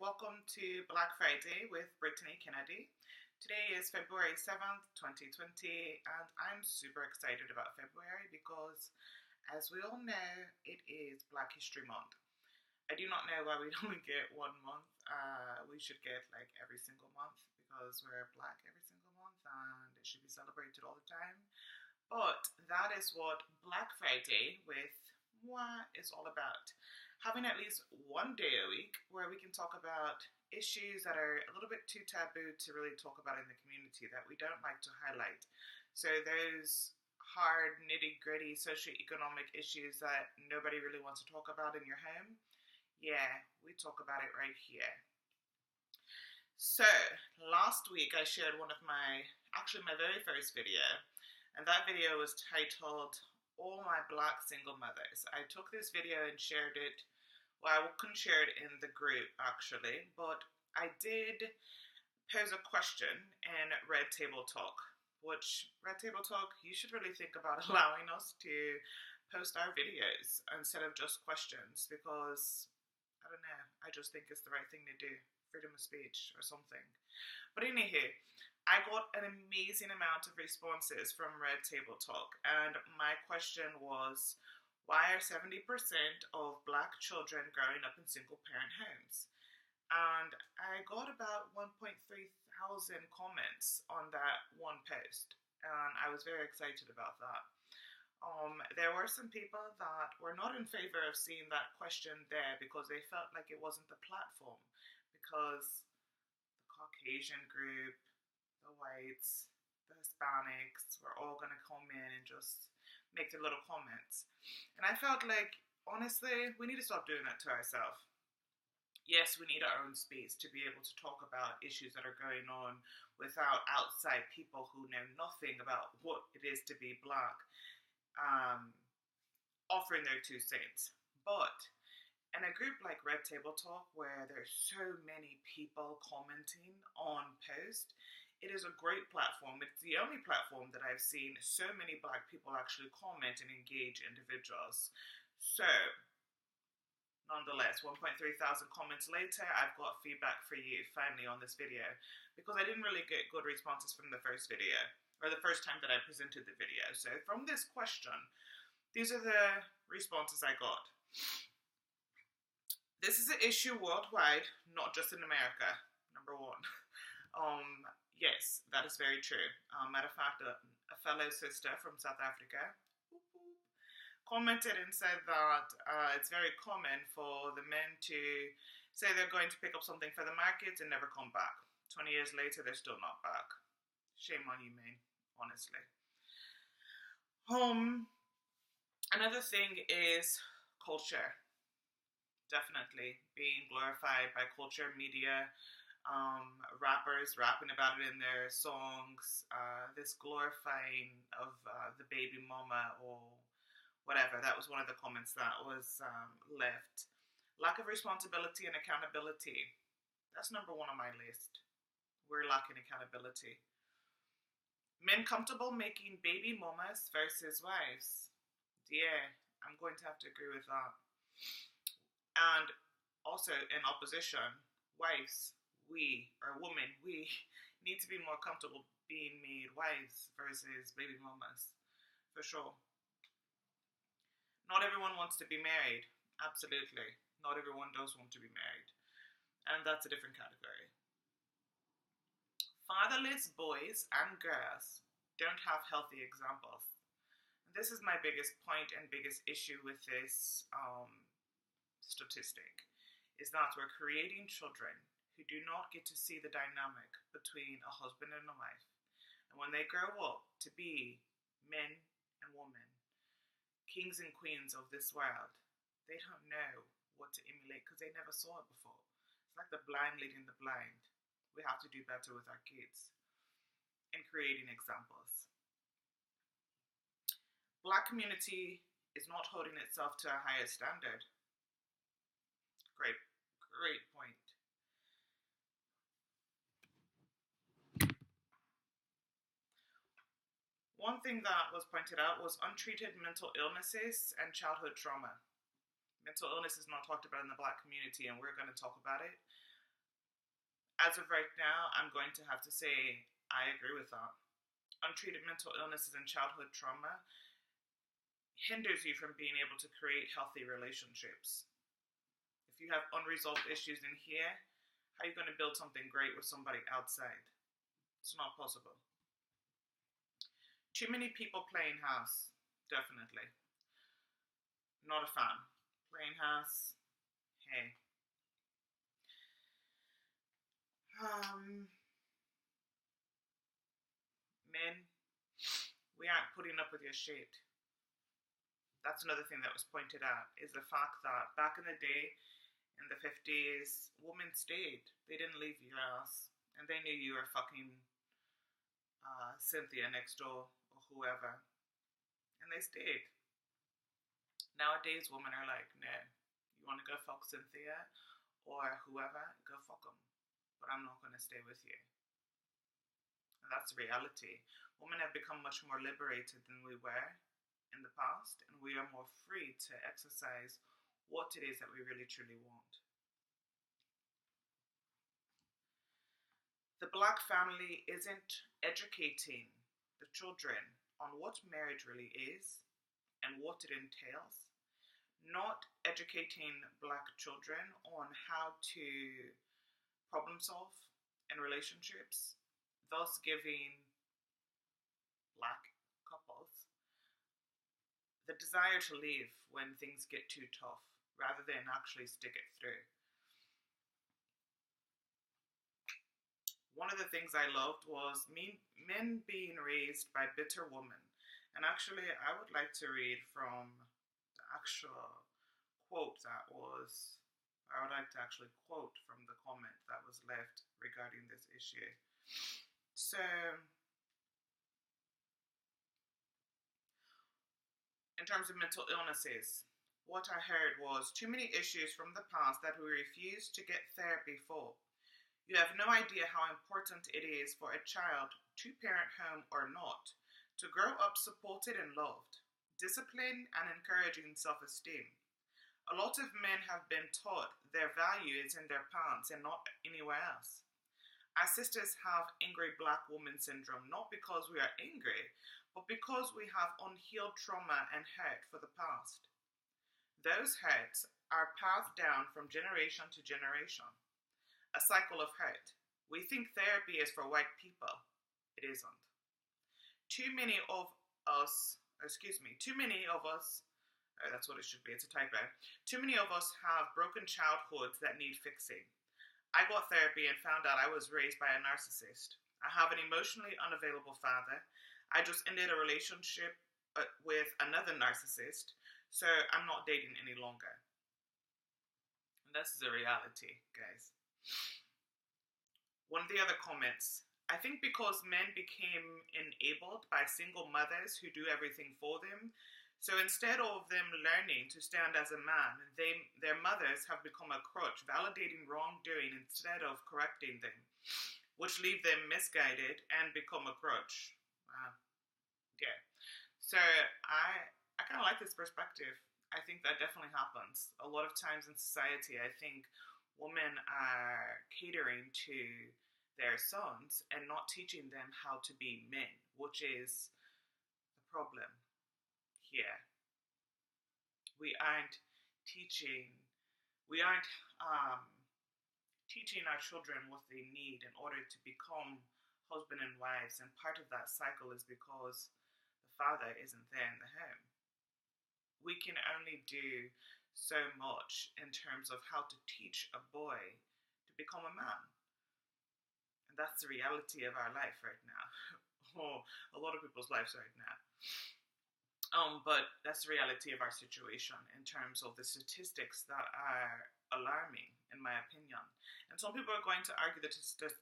welcome to Black Friday with Brittany Kennedy. Today is February 7th, 2020, and I'm super excited about February because, as we all know, it is Black History Month. I do not know why we only get 1 month. We should get like every single month because we're Black every single month and it should be celebrated all the time. But that is what Black Friday with moi is all about. Having at least one day a week where we can talk about issues that are a little bit too taboo to really talk about in the community that we don't like to highlight. So those hard, nitty-gritty socioeconomic issues that nobody really wants to talk about in your home, yeah, we talk about it right here. So last week I shared my very first video, and that video was titled All My Black Single Mothers. I took this video and shared it. Well, I couldn't share it in the group actually, but I did pose a question in Red Table Talk, which Red Table Talk, you should really think about allowing us to post our videos instead of just questions, because I don't know, I just think it's the right thing to do. Freedom of speech or something. But anywho, I got an amazing amount of responses from Red Table Talk, and my question was, why are 70% of Black children growing up in single parent homes? And I got about 1.3 thousand comments on that one post, and I was very excited about that. There were some people that were not in favor of seeing that question there because they felt like it wasn't the platform, because the Caucasian group, the whites, the Hispanics were all going to come in and just make their little comments. And I felt like, honestly, we need to stop doing that to ourselves. Yes, we need our own space to be able to talk about issues that are going on without outside people who know nothing about what it is to be Black offering their 2 cents. But in a group like Red Table Talk, where there's so many people commenting on posts, it is a great platform. It's the only platform that I've seen so many Black people actually comment and engage individuals. So, nonetheless, 1.3 thousand comments later, I've got feedback for you finally on this video, because I didn't really get good responses from the first video, or the first time that I presented the video. So from this question, these are the responses I got. This is an issue worldwide, not just in America, number one. Yes, that is very true. Matter of fact, a fellow sister from South Africa commented and said that it's very common for the men to say they're going to pick up something for the market and never come back. 20 years later, they're still not back. Shame on you, men, honestly. Another thing is culture. Definitely being glorified by culture, media, rappers rapping about it in their songs, this glorifying of the baby mama or whatever. That was one of the comments that was left. Lack of responsibility and accountability. That's number 1 on my list. We're lacking accountability. Men comfortable making baby mamas versus wives. Yeah, I'm going to have to agree with that. And also in opposition, wives, we need to be more comfortable being made wives versus baby mamas, for sure. Not everyone wants to be married, absolutely. Not everyone does want to be married, and that's a different category. Fatherless boys and girls don't have healthy examples. This is my biggest point and biggest issue with this statistic, is that we're creating children who do not get to see the dynamic between a husband and a wife. And when they grow up to be men and women, kings and queens of this world, they don't know what to emulate because they never saw it before. It's like the blind leading the blind. We have to do better with our kids in creating examples. Black community is not holding itself to a higher standard. Great point. One thing that was pointed out was untreated mental illnesses and childhood trauma. Mental illness is not talked about in the Black community, and we're going to talk about it. As of right now, I'm going to have to say I agree with that. Untreated mental illnesses and childhood trauma hinders you from being able to create healthy relationships. If you have unresolved issues in here, how are you going to build something great with somebody outside? It's not possible. Too many people playing house, definitely. Not a fan. Playing house, hey. Men, we aren't putting up with your shit. That's another thing that was pointed out, is the fact that back in the day, in the 50s, women stayed. They didn't leave your ass. And they knew you were fucking Cynthia next door or whoever. And they stayed. Nowadays, women are like, no, you want to go fuck Cynthia or whoever, go fuck them. But I'm not going to stay with you. And that's the reality. Women have become much more liberated than we were in the past, and we are more free to exercise what it is that we really truly want. The Black family isn't educating the children on what marriage really is and what it entails, not educating Black children on how to problem solve in relationships, thus giving Black couples the desire to leave when things get too tough, rather than actually stick it through. One of the things I loved was men being raised by bitter women. And actually, I would like to read from the actual quote that was, I would like to actually quote from the comment that was left regarding this issue. So, in terms of mental illnesses, what I heard was too many issues from the past that we refuse to get therapy for. You have no idea how important it is for a child, two-parent home or not, to grow up supported and loved, disciplined and encouraging self-esteem. A lot of men have been taught their value is in their pants and not anywhere else. Our sisters have angry Black woman syndrome not because we are angry, but because we have unhealed trauma and hurt for the past. Those hurts are passed down from generation to generation. A cycle of hurt. We think therapy is for white people. It isn't. Too many of us, that's what it should be, it's a typo. Too many of us have broken childhoods that need fixing. I got therapy and found out I was raised by a narcissist. I have an emotionally unavailable father. I just ended a relationship with another narcissist, so I'm not dating any longer. And this is a reality, guys. One of the other comments, I think because men became enabled by single mothers who do everything for them, so instead of them learning to stand as a man, their mothers have become a crutch, validating wrongdoing instead of correcting them, which leave them misguided and become a crutch. Wow. Yeah. So I kind of like this perspective. I think that definitely happens. A lot of times in society, I think women are catering to their sons and not teaching them how to be men, which is the problem here. We aren't teaching our children what they need in order to become husband and wives, and part of that cycle is because the father isn't there in the home. We can only do so much in terms of how to teach a boy to become a man. And that's the reality of our life right now. Or a lot of people's lives right now. But that's the reality of our situation in terms of the statistics that are alarming, in my opinion. And some people are going to argue the statistic,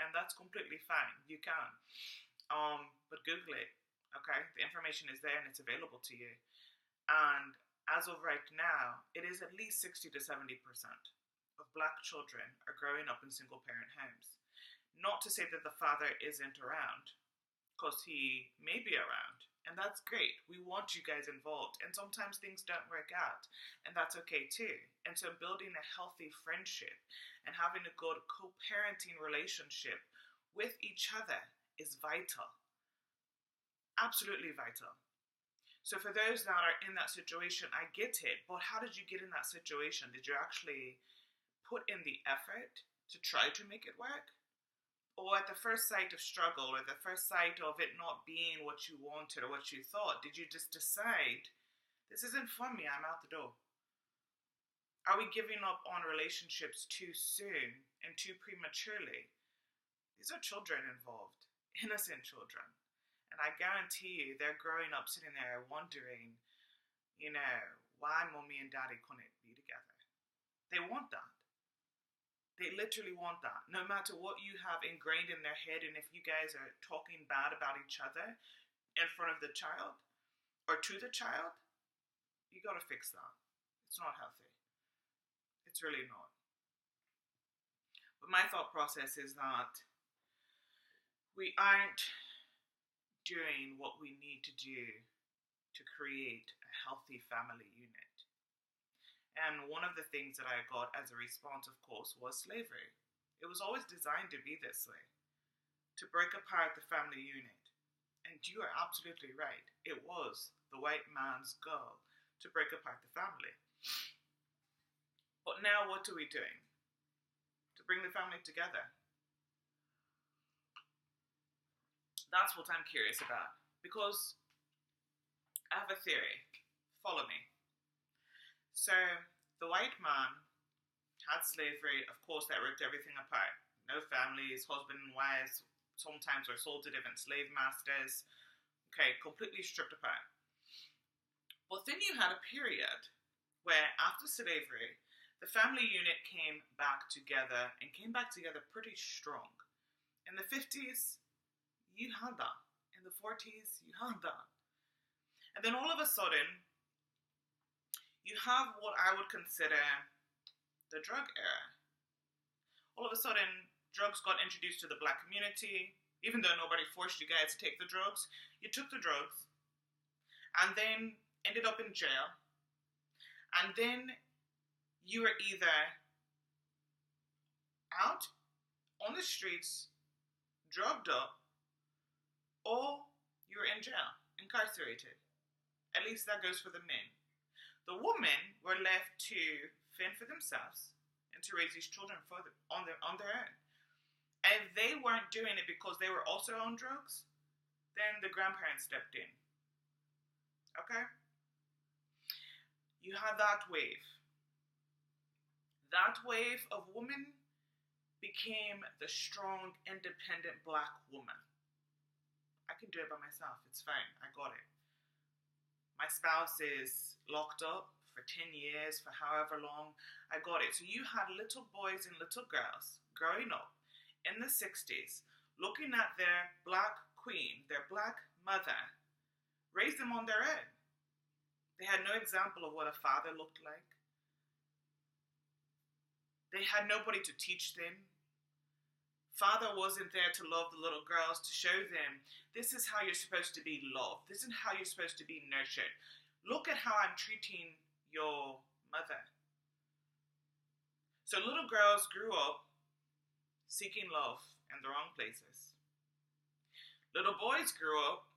and that's completely fine. You can. But Google it, okay? The information is there and it's available to you. And as of right now, it is at least 60 to 70% of Black children are growing up in single-parent homes. Not to say that the father isn't around. because he may be around. And that's great. We want you guys involved. And sometimes things don't work out. And that's okay too. And so building a healthy friendship and having a good co-parenting relationship with each other is vital. Absolutely vital. So for those that are in that situation, I get it. But how did you get in that situation? Did you actually put in the effort to try to make it work? Or at the first sight of struggle, or the first sight of it not being what you wanted or what you thought, did you just decide, this isn't for me, I'm out the door? Are we giving up on relationships too soon and too prematurely? These are children involved, innocent children. And I guarantee you, they're growing up sitting there wondering, why mommy and daddy couldn't be together. They want that. They literally want that. No matter what you have ingrained in their head, and if you guys are talking bad about each other in front of the child or to the child, you gotta fix that. It's not healthy. It's really not. But my thought process is that we aren't doing what we need to do to create a healthy family unit. And one of the things that I got as a response, of course, was slavery. It was always designed to be this way, to break apart the family unit. And you are absolutely right. It was the white man's goal to break apart the family. But now what are we doing to bring the family together? That's what I'm curious about. Because I have a theory. Follow me. So, the white man had slavery, of course, that ripped everything apart. No families, husband and wives, sometimes were sold to different slave masters. Okay, completely stripped apart. But then you had a period where, after slavery, the family unit came back together and came back together pretty strong. In the 50s, you had that. In the 40s, you had that. And then all of a sudden, you have what I would consider the drug era. All of a sudden, drugs got introduced to the black community. Even though nobody forced you guys to take the drugs, you took the drugs and then ended up in jail. And then you were either out on the streets, drugged up, or you were in jail, incarcerated. At least that goes for the men. The women were left to fend for themselves and to raise these children on their own. And if they weren't doing it because they were also on drugs, then the grandparents stepped in. Okay? You had that wave. That wave of women became the strong, independent black woman. I can do it by myself. It's fine. I got it. My spouse is locked up for 10 years, for however long. I got it. So you had little boys and little girls growing up in the 60s, looking at their black queen, their black mother, raise them on their own. They had no example of what a father looked like. They had nobody to teach them. Father wasn't there to love the little girls, to show them, this is how you're supposed to be loved. This is how you're supposed to be nurtured. Look at how I'm treating your mother. So little girls grew up seeking love in the wrong places. Little boys grew up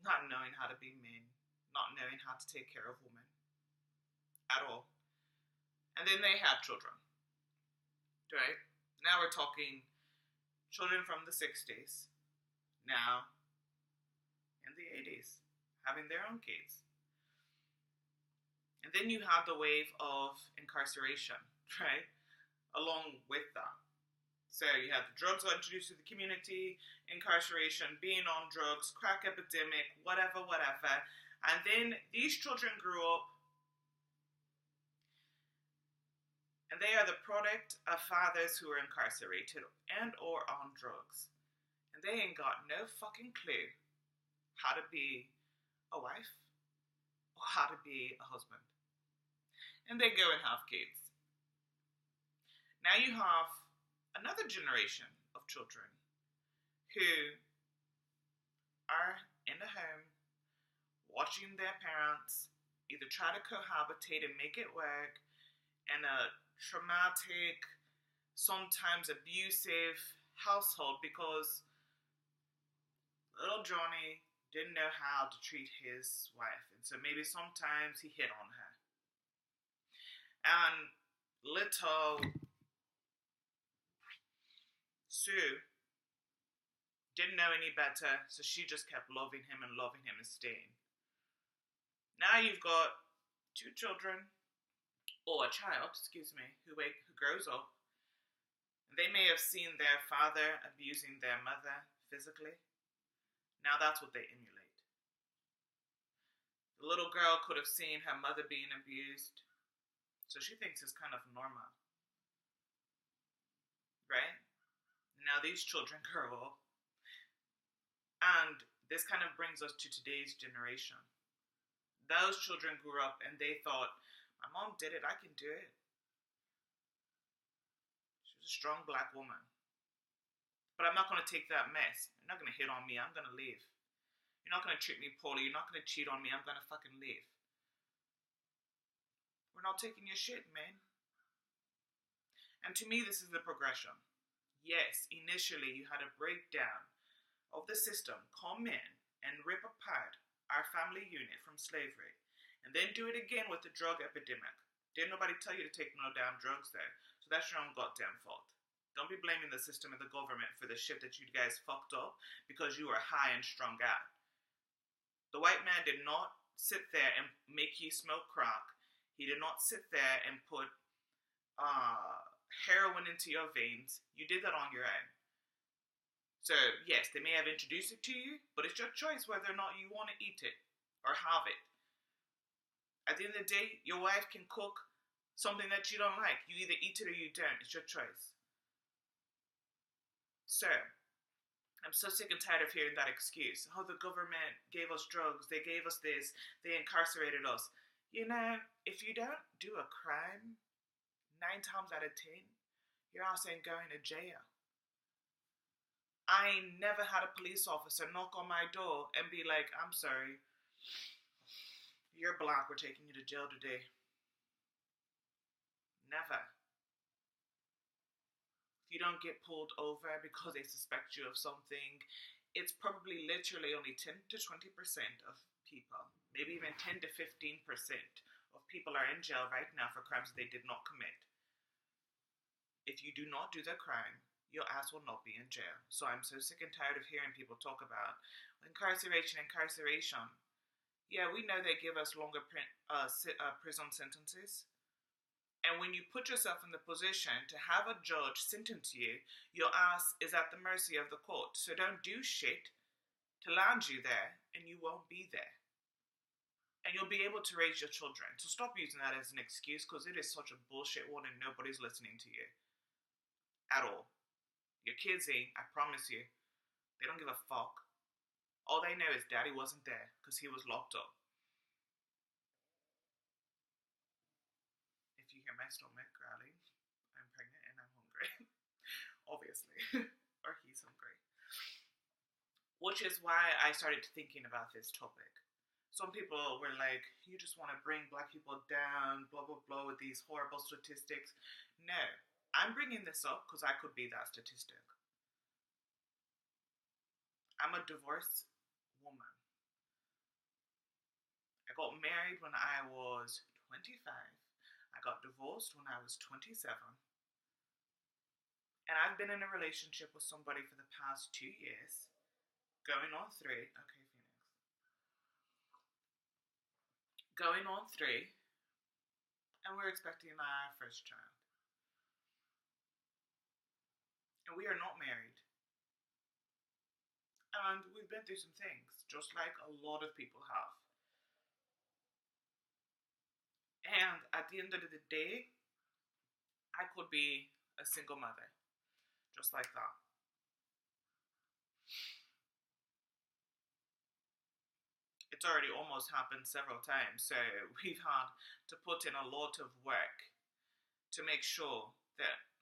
not knowing how to be men, not knowing how to take care of women at all. And then they had children, right? Now we're talking children from the 60s, now in the 80s, having their own kids. And then you have the wave of incarceration, right? Along with that. So you have the drugs got introduced to the community, incarceration, being on drugs, crack epidemic, whatever. And then these children grew up and they are the product of fathers who are incarcerated and or on drugs. And they ain't got no fucking clue how to be a wife or how to be a husband. And they go and have kids. Now you have another generation of children who are in the home watching their parents either try to cohabitate and make it work in a traumatic, sometimes abusive household because little Johnny didn't know how to treat his wife. And so maybe sometimes he hit on her. And little Sue didn't know any better, so she just kept loving him and staying. Now you've got two children, or a child, who grows up. They may have seen their father abusing their mother physically. Now that's what they emulate. The little girl could have seen her mother being abused, so she thinks it's kind of normal. Right? Now these children grow up, and this kind of brings us to today's generation. Those children grew up and they thought, my mom did it, I can do it. She was a strong black woman. But I'm not going to take that mess. You're not going to hit on me, I'm going to leave. You're not going to treat me poorly, you're not going to cheat on me, I'm going to fucking leave. We're not taking your shit, man. And to me, this is the progression. Yes, initially you had a breakdown of the system, come in and rip apart our family unit from slavery, and then do it again with the drug epidemic. Didn't nobody tell you to take no damn drugs there, so that's your own goddamn fault. Don't be blaming the system and the government for the shit that you guys fucked up because you were high and strung out. The white man did not sit there and make you smoke crack. He did not sit there and put heroin into your veins. You did that on your own. So, yes, they may have introduced it to you, but it's your choice whether or not you want to eat it or have it. At the end of the day, your wife can cook something that you don't like. You either eat it or you don't. It's your choice. So, I'm so sick and tired of hearing that excuse. Oh, the government gave us drugs. They gave us this. They incarcerated us. You know, if you don't do a crime, 9 times out of 10, your ass ain't going to jail. I ain't never had a police officer knock on my door and be like, I'm sorry, you're black, we're taking you to jail today. Never. If you don't get pulled over because they suspect you of something, it's probably literally only 10 to 20% of people, maybe even 10 to 15% of people are in jail right now for crimes they did not commit. If you do not do the crime, your ass will not be in jail. So I'm so sick and tired of hearing people talk about incarceration. Yeah, we know they give us longer prison sentences. And when you put yourself in the position to have a judge sentence you, your ass is at the mercy of the court. So don't do shit to land you there, and you won't be there. And you'll be able to raise your children. So stop using that as an excuse, because it is such a bullshit one and nobody's listening to you. At all. Your kids ain't, I promise you. They don't give a fuck. All they know is daddy wasn't there because he was locked up. If you hear my stomach growling, I'm pregnant and I'm hungry. Obviously. Or he's hungry. Which is why I started thinking about this topic. Some people were like, you just want to bring black people down, blah, blah, blah, with these horrible statistics. No. I'm bringing this up because I could be that statistic. I'm a divorced woman. I got married when I was 25. I got divorced when I was 27. And I've been in a relationship with somebody for the past 2 years. Going on 3. Okay, Phoenix. Going on 3. And we're expecting our first child. And we are not married. And we've been through some things, just like a lot of people have. And at the end of the day, I could be a single mother, just like that. It's already almost happened several times, so we've had to put in a lot of work to make sure that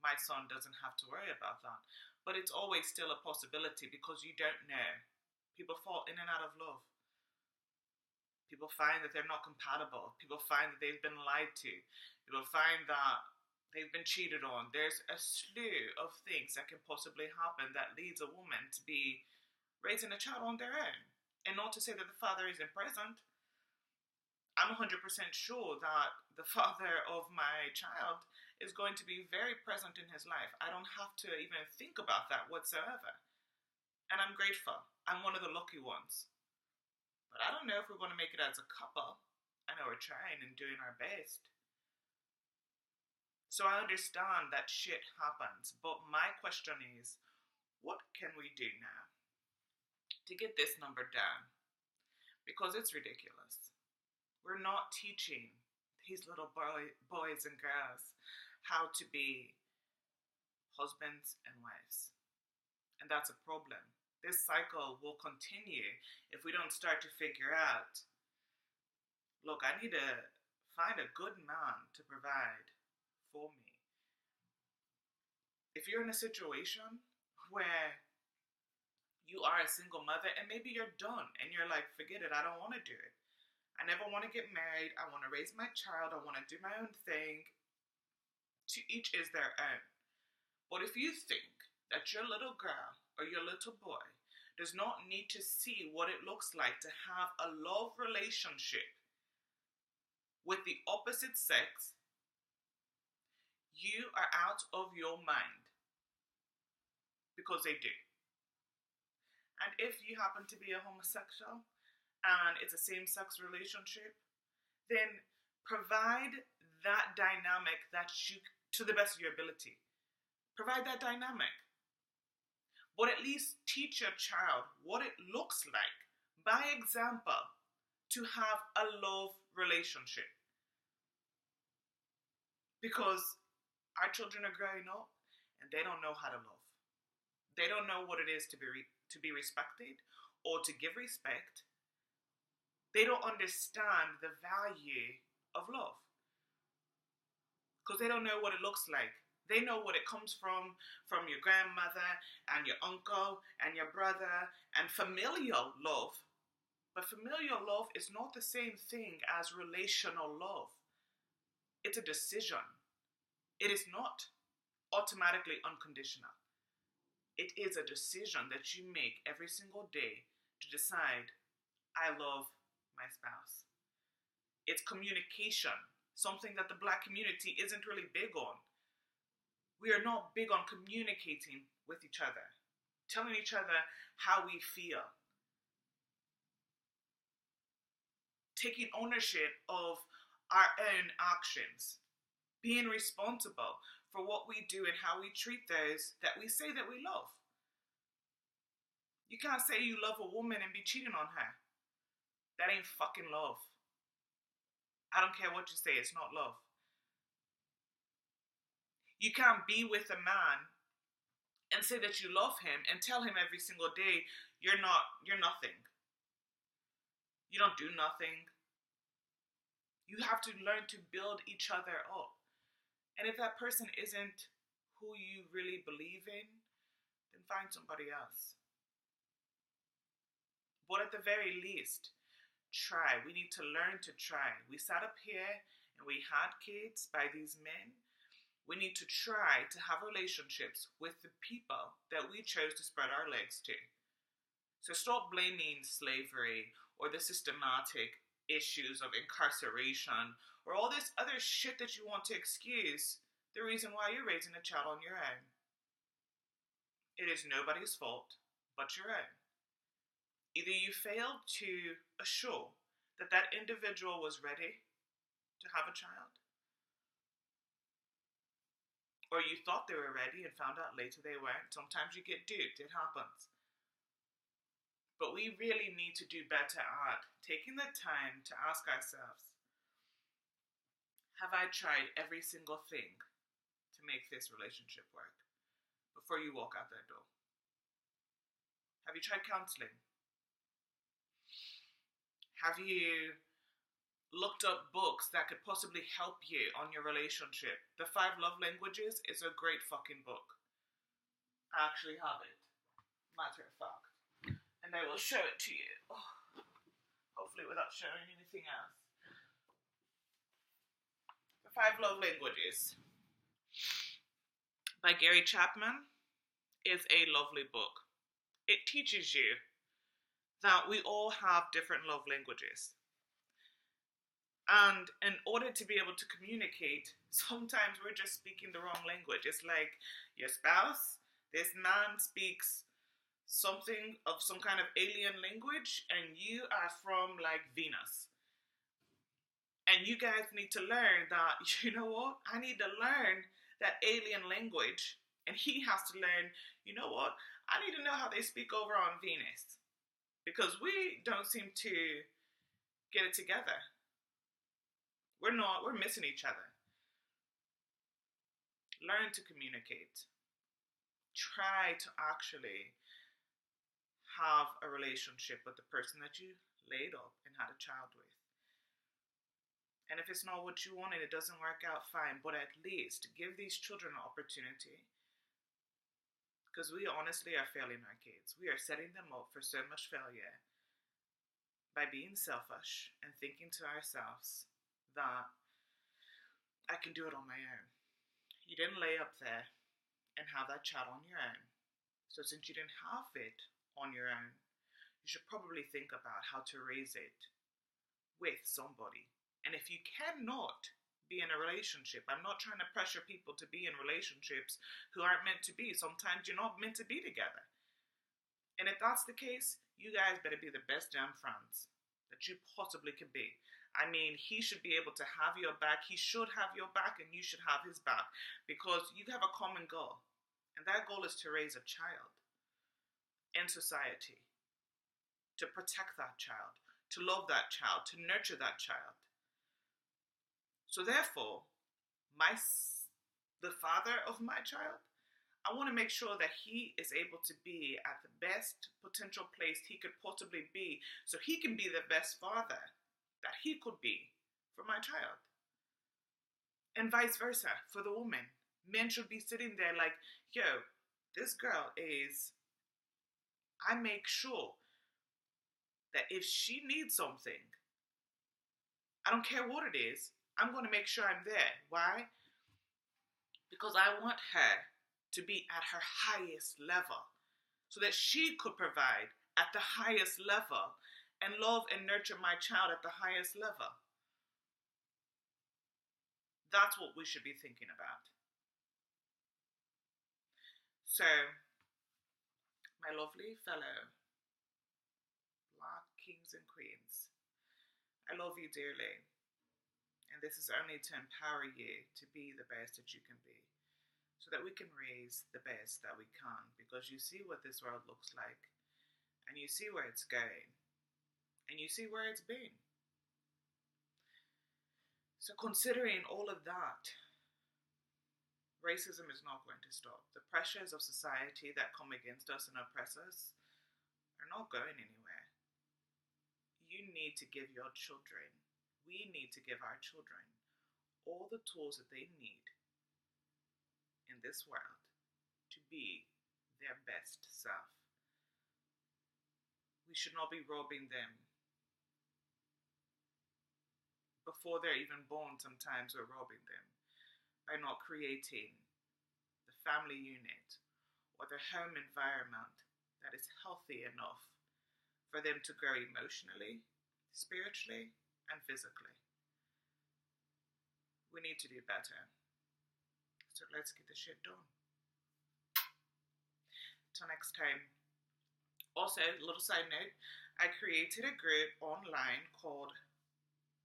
my son doesn't have to worry about that. But it's always still a possibility because you don't know People fall in and out of love. People find that they're not compatible. People find that they've been lied to. People find that they've been cheated on. There's a slew of things that can possibly happen that leads a woman to be raising a child on their own. And not to say that the father isn't present. I'm 100% sure that the father of my child is going to be very present in his life. I don't have to even think about that whatsoever. And I'm grateful. I'm one of the lucky ones. But I don't know if we're going to make it as a couple. I know we're trying and doing our best. So I understand that shit happens. But my question is, what can we do now to get this number down? Because it's ridiculous. We're not teaching these little boys and girls how to be husbands and wives. And that's a problem. This cycle will continue if we don't start to figure out, look, I need to find a good man to provide for me. If you're in a situation where you are a single mother and maybe you're done and you're like, forget it, I don't want to do it. I never want to get married. I want to raise my child. I want to do my own thing. To each is their own. But if you think that your little girl or your little boy does not need to see what it looks like to have a love relationship with the opposite sex, you are out of your mind. Because they do. And if you happen to be a homosexual, and it's a same-sex relationship, then provide that dynamic that you, to the best of your ability. Provide that dynamic. But at least teach your child what it looks like, by example, to have a love relationship. Because our children are growing up, and they don't know how to love. They don't know what it is to be respected, or to give respect. They don't understand the value of love. Because they don't know what it looks like. They know what it comes from your grandmother and your uncle and your brother and familial love. But familial love is not the same thing as relational love. It's a decision. It is not automatically unconditional. It is a decision that you make every single day to decide, I love my spouse. It's communication, something that the Black community isn't really big on. We are not big on communicating with each other, telling each other how we feel, taking ownership of our own actions, being responsible for what we do and how we treat those that we say that we love. You can't say you love a woman and be cheating on her. That ain't fucking love. I don't care what you say, it's not love. You can't be with a man and say that you love him and tell him every single day, you're nothing. You don't do nothing. You have to learn to build each other up. And if that person isn't who you really believe in, then find somebody else. But at the very least, try. We need to learn to try. We sat up here and we had kids by these men. We need to try to have relationships with the people that we chose to spread our legs to. So stop blaming slavery or the systematic issues of incarceration or all this other shit that you want to excuse the reason why you're raising a child on your own. It is nobody's fault but your own. Either you failed to assure that that individual was ready to have a child, or you thought they were ready and found out later they weren't. Sometimes you get duped, it happens. But we really need to do better at taking the time to ask ourselves, have I tried every single thing to make this relationship work before you walk out that door? Have you tried counseling? Have you looked up books that could possibly help you on your relationship? The 5 Love Languages is a great fucking book. I actually have it, matter of fact. And I will show it to you. Hopefully without showing anything else. The 5 Love Languages by Gary Chapman is a lovely book. It teaches you that we all have different love languages. And in order to be able to communicate, sometimes we're just speaking the wrong language. It's like your spouse, this man speaks something of some kind of alien language, and you are from like Venus. And you guys need to learn that, you know what? I need to learn that alien language. And he has to learn, you know what? I need to know how they speak over on Venus. Because we don't seem to get it together. We're missing each other. Learn to communicate. Try to actually have a relationship with the person that you laid up and had a child with. And if it's not what you want and it doesn't work out, fine. But at least give these children an opportunity. Because we honestly are failing our kids. We are setting them up for so much failure by being selfish and thinking to ourselves that I can do it on my own. You didn't lay up there and have that child on your own. So since you didn't have it on your own, you should probably think about how to raise it with somebody. And if you cannot be in a relationship, I'm not trying to pressure people to be in relationships who aren't meant to be. Sometimes you're not meant to be together. And if that's the case, you guys better be the best damn friends that you possibly can be. I mean, he should be able to have your back. He should have your back and you should have his back. Because you have a common goal. And that goal is to raise a child in society. To protect that child. To love that child. To nurture that child. So therefore, the father of my child, I want to make sure that he is able to be at the best potential place he could possibly be, so he can be the best father that he could be for my child. And vice versa for the woman. Men should be sitting there like, yo, this girl is, I make sure that if she needs something, I don't care what it is, I'm going to make sure I'm there. Why? Because I want her to be at her highest level so that she could provide at the highest level and love and nurture my child at the highest level. That's what we should be thinking about. So, my lovely fellow Black kings and queens, I love you dearly. And this is only to empower you to be the best that you can be. So that we can raise the best that we can. Because you see what this world looks like. And you see where it's going. And you see where it's been. So considering all of that, racism is not going to stop. The pressures of society that come against us and oppress us are not going anywhere. You need to give your children, we need to give our children all the tools that they need in this world to be their best self. We should not be robbing them before they're even born. Sometimes we're robbing them by not creating the family unit or the home environment that is healthy enough for them to grow emotionally, spiritually, and physically. We need to do better. So let's get this shit done. Till next time. Also, a little side note, I created a group online called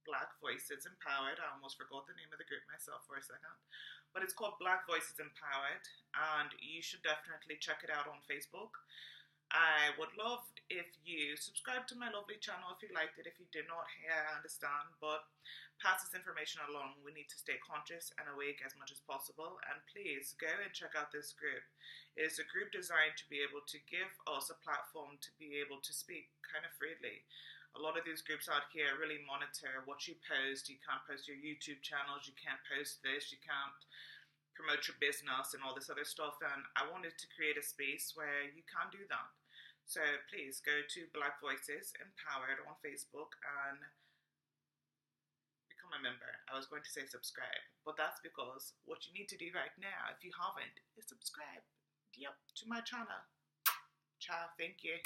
Black Voices Empowered. I almost forgot the name of the group myself for a second. But it's called Black Voices Empowered, and you should definitely check it out on Facebook. I would love if you subscribe to my lovely channel if you liked it. If you did not, hey, I understand, but pass this information along. We need to stay conscious and awake as much as possible, and please go and check out this group. It is a group designed to be able to give us a platform to be able to speak kind of freely. A lot of these groups out here really monitor what you post. You can't post your YouTube channels, you can't post this, you can't promote your business and all this other stuff, and I wanted to create a space where you can do that. So please go to Black Voices Empowered on Facebook and become a member. I was going to say subscribe, but that's because what you need to do right now, if you haven't, is subscribe. Yep, to my channel. Ciao, thank you.